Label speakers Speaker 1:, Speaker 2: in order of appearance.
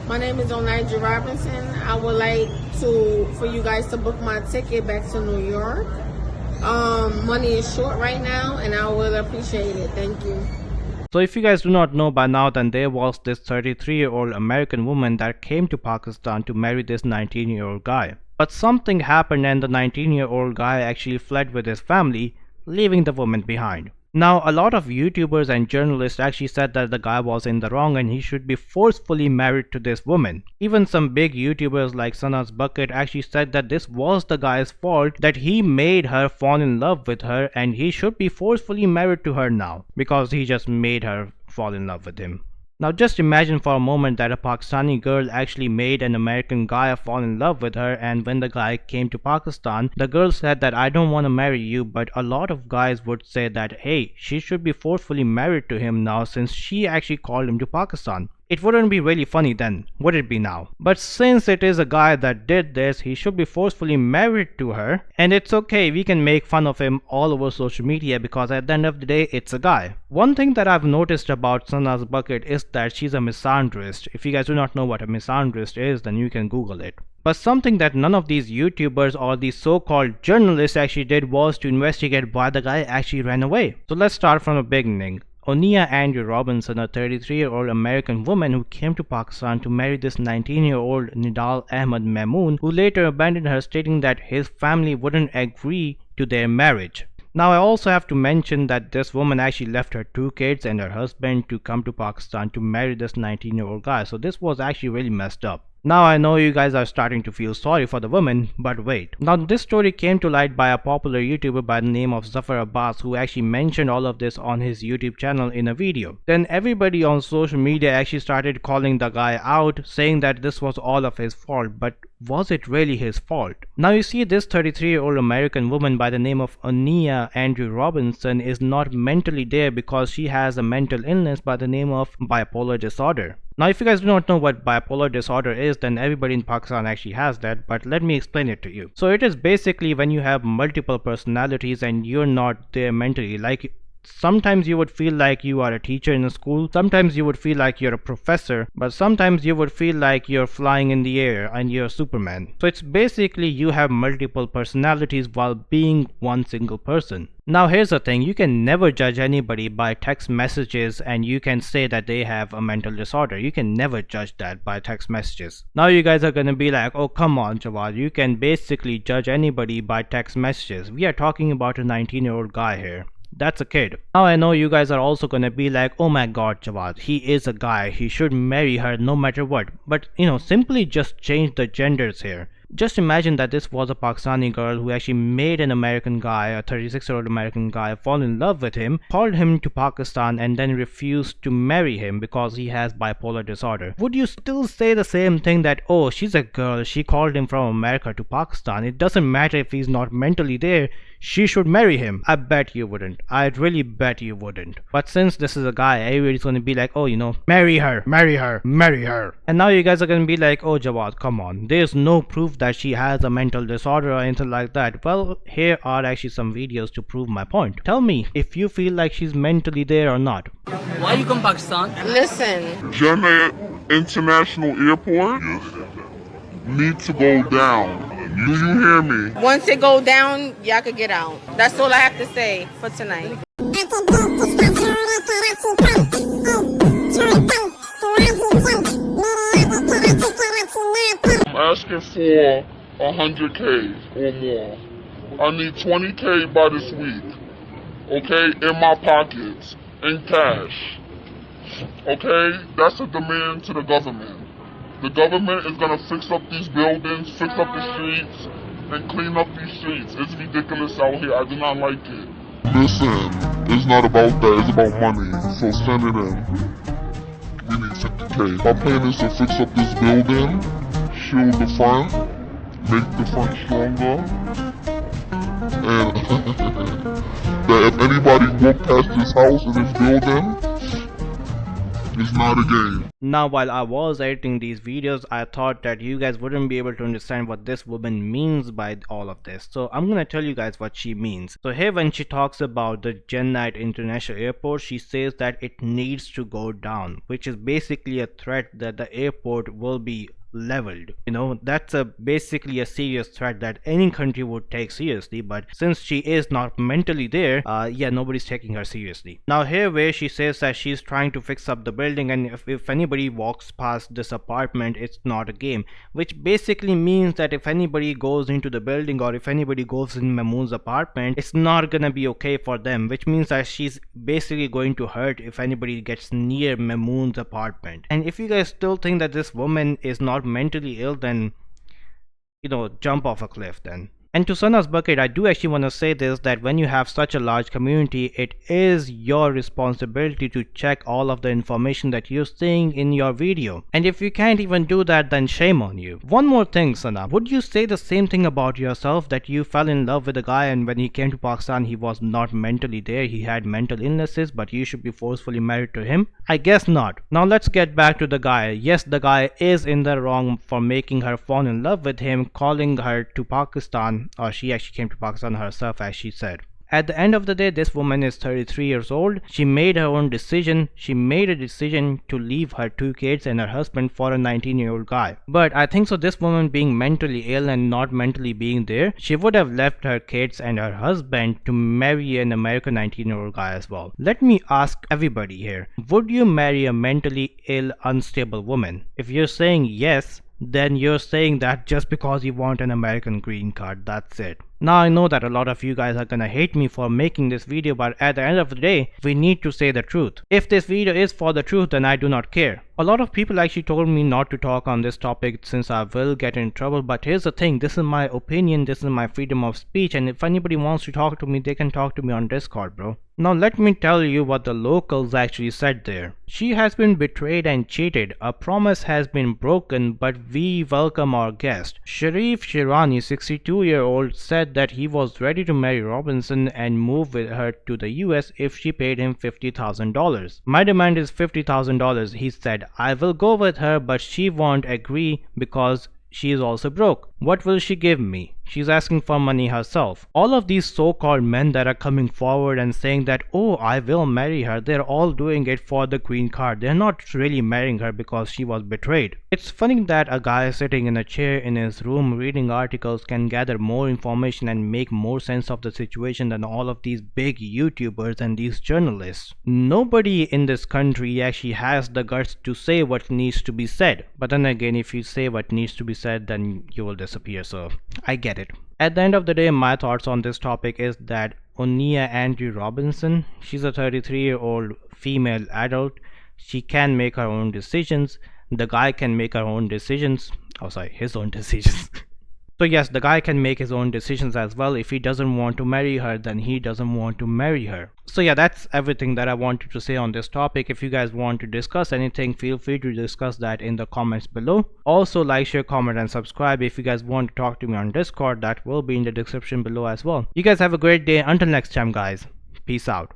Speaker 1: My name is Onaija Robinson. I would like for you guys to book my ticket back to New York. Money is short right now, and I would appreciate it. Thank you.
Speaker 2: So if you guys do not know by now, then there was this 33-year-old American woman that came to Pakistan to marry this 19-year-old guy. But something happened and the 19-year-old guy actually fled with his family, leaving the woman behind. Now, a lot of YouTubers and journalists actually said that the guy was in the wrong and he should be forcefully married to this woman. Even some big YouTubers like Sana's Bucket actually said that this was the guy's fault, that he made her fall in love with her and he should be forcefully married to her now because he just made her fall in love with him. Now just imagine for a moment that a Pakistani girl actually made an American guy fall in love with her, and when the guy came to Pakistan, the girl said that I don't want to marry you, but a lot of guys would say that hey, she should be forcefully married to him now since she actually called him to Pakistan. It wouldn't be really funny then, would it be now? But since it is a guy that did this, he should be forcefully married to her, and it's okay, we can make fun of him all over social media because at the end of the day, it's a guy. One thing that I've noticed about Sana's Bucket is that she's a misandrist. If you guys do not know what a misandrist is, then you can Google it. But something that none of these YouTubers or these so-called journalists actually did was to investigate why the guy actually ran away. So let's start from the beginning. Onia Andrew Robinson, a 33-year-old American woman who came to Pakistan to marry this 19-year-old Nidal Ahmed Mamoon, who later abandoned her, stating that his family wouldn't agree to their marriage. Now I also have to mention that this woman actually left her 2 kids and her husband to come to Pakistan to marry this 19-year-old guy, so this was actually really messed up. Now I know you guys are starting to feel sorry for the woman, but wait. Now this story came to light by a popular YouTuber by the name of Zafar Abbas, who actually mentioned all of this on his YouTube channel in a video. Then everybody on social media actually started calling the guy out, saying that this was all of his fault, but was it really his fault? Now you see, this 33-year-old American woman by the name of Onia Andrew Robinson is not mentally there because she has a mental illness by the name of bipolar disorder. Now if you guys do not know what bipolar disorder is, then everybody in Pakistan actually has that, but let me explain it to you. So it is basically when you have multiple personalities and you're not there mentally. Like sometimes you would feel like you are a teacher in a school, sometimes you would feel like you're a professor, but sometimes you would feel like you're flying in the air and you're Superman. So it's basically you have multiple personalities while being one single person. Now here's the thing, you can never judge anybody by text messages and you can say that they have a mental disorder. You can never judge that by text messages. Now you guys are gonna be like, oh come on Jawad, you can basically judge anybody by text messages. We are talking about a 19-year-old guy here. That's a kid. Now I know you guys are also gonna be like, oh my god Jawad, he is a guy, he should marry her no matter what. But you know, simply just change the genders here. Just imagine that this was a Pakistani girl who actually made an American guy, a 36-year-old American guy, fall in love with him, called him to Pakistan and then refused to marry him because he has bipolar disorder. Would you still say the same thing that, oh, she's a girl, she called him from America to Pakistan, it doesn't matter if he's not mentally there, she should marry him? I bet you wouldn't. I'd really bet you wouldn't. But since this is a guy, everybody's gonna be like, oh, you know, marry her, marry her, marry her. And now you guys are gonna be like, oh Jawad, come on, there's no proof that she has a mental disorder or anything like that. Well, here are actually some videos to prove my point. Tell me if you feel like she's mentally there or not.
Speaker 3: Why you come Pakistan?
Speaker 1: Listen.
Speaker 4: Jeddah International Airport needs to go down. Do you hear me?
Speaker 1: Once it go down, y'all could get out. That's all I have to say for tonight.
Speaker 4: I'm asking for 100K or more. I need 20K by this week. Okay? In my pockets. In cash. Okay? That's a demand to the government. The government is gonna fix up these buildings, fix up the streets, and clean up these streets. It's ridiculous out here. I do not like it. Listen, it's not about that. It's about money. So send it in. We need 50K. My plan is to fix up this building, shield the front, make the front stronger, and that if anybody walk past this house in this building, It's not a game.
Speaker 2: Now, while I was editing these videos, I thought that you guys wouldn't be able to understand what this woman means by all of this. So I'm gonna tell you guys what she means. So here, when she talks about the Jennite International Airport, she says that it needs to go down, which is basically a threat that the airport will be leveled. You know, that's basically a serious threat that any country would take seriously, but since she is not mentally there, yeah, nobody's taking her seriously. Now here, where she says that she's trying to fix up the building, and if anybody walks past this apartment, it's not a game, which basically means that if anybody goes into the building, or if anybody goes in Mamoon's apartment, it's not gonna be okay for them, which means that she's basically going to hurt if anybody gets near Mamoon's apartment. And if you guys still think that this woman is not mentally ill, then, you know, jump off a cliff then. And to Sana's bucket, I do actually want to say this, that when you have such a large community, it is your responsibility to check all of the information that you're seeing in your video. And if you can't even do that, then shame on you. One more thing, Sana, would you say the same thing about yourself, that you fell in love with a guy and when he came to Pakistan he was not mentally there, he had mental illnesses, but you should be forcefully married to him? I guess not. Now let's get back to the guy. Yes, the guy is in the wrong for making her fall in love with him, calling her to Pakistan, or she actually came to Pakistan herself, as she said. At the end of the day, this woman is 33 years old. She made her own decision. She made a decision to leave her 2 kids and her husband for a 19-year-old guy. But I think so this woman being mentally ill and not mentally being there, she would have left her kids and her husband to marry an American 19-year-old guy as well. Let me ask everybody here, would you marry a mentally ill, unstable woman? If you're saying yes, then you're saying that just because you want an American green card, that's it. Now I know that a lot of you guys are gonna hate me for making this video, but at the end of the day, we need to say the truth. If this video is for the truth, then I do not care. A lot of people actually told me not to talk on this topic since I will get in trouble, but here's the thing, this is my opinion, this is my freedom of speech, and if anybody wants to talk to me, they can talk to me on Discord, bro. Now let me tell you what the locals actually said there. She has been betrayed and cheated. A promise has been broken, but we welcome our guest. Sharif Shirani, 62-year-old, said that he was ready to marry Robinson and move with her to the US if she paid him $50,000. My demand is $50,000, he said. I will go with her, but she won't agree because she is also broke. What will she give me? She's asking for money herself. All of these so-called men that are coming forward and saying that, oh, I will marry her, they're all doing it for the green card. They're not really marrying her because she was betrayed. It's funny that a guy sitting in a chair in his room reading articles can gather more information and make more sense of the situation than all of these big YouTubers and these journalists. Nobody in this country actually has the guts to say what needs to be said. But then again, if you say what needs to be said, then you will disappear, so I get it. At the end of the day, my thoughts on this topic is that Onia Andrew Robinson, she's a 33-year-old female adult. She can make her own decisions. The guy can make her own decisions. Oh, sorry, his own decisions. So yes, the guy can make his own decisions as well. If he doesn't want to marry her, then he doesn't want to marry her. So yeah, that's everything that I wanted to say on this topic. If you guys want to discuss anything, feel free to discuss that in the comments below. Also, like, share, comment and subscribe. If you guys want to talk to me on Discord, that will be in the description below as well. You guys have a great day. Until next time, guys. Peace out.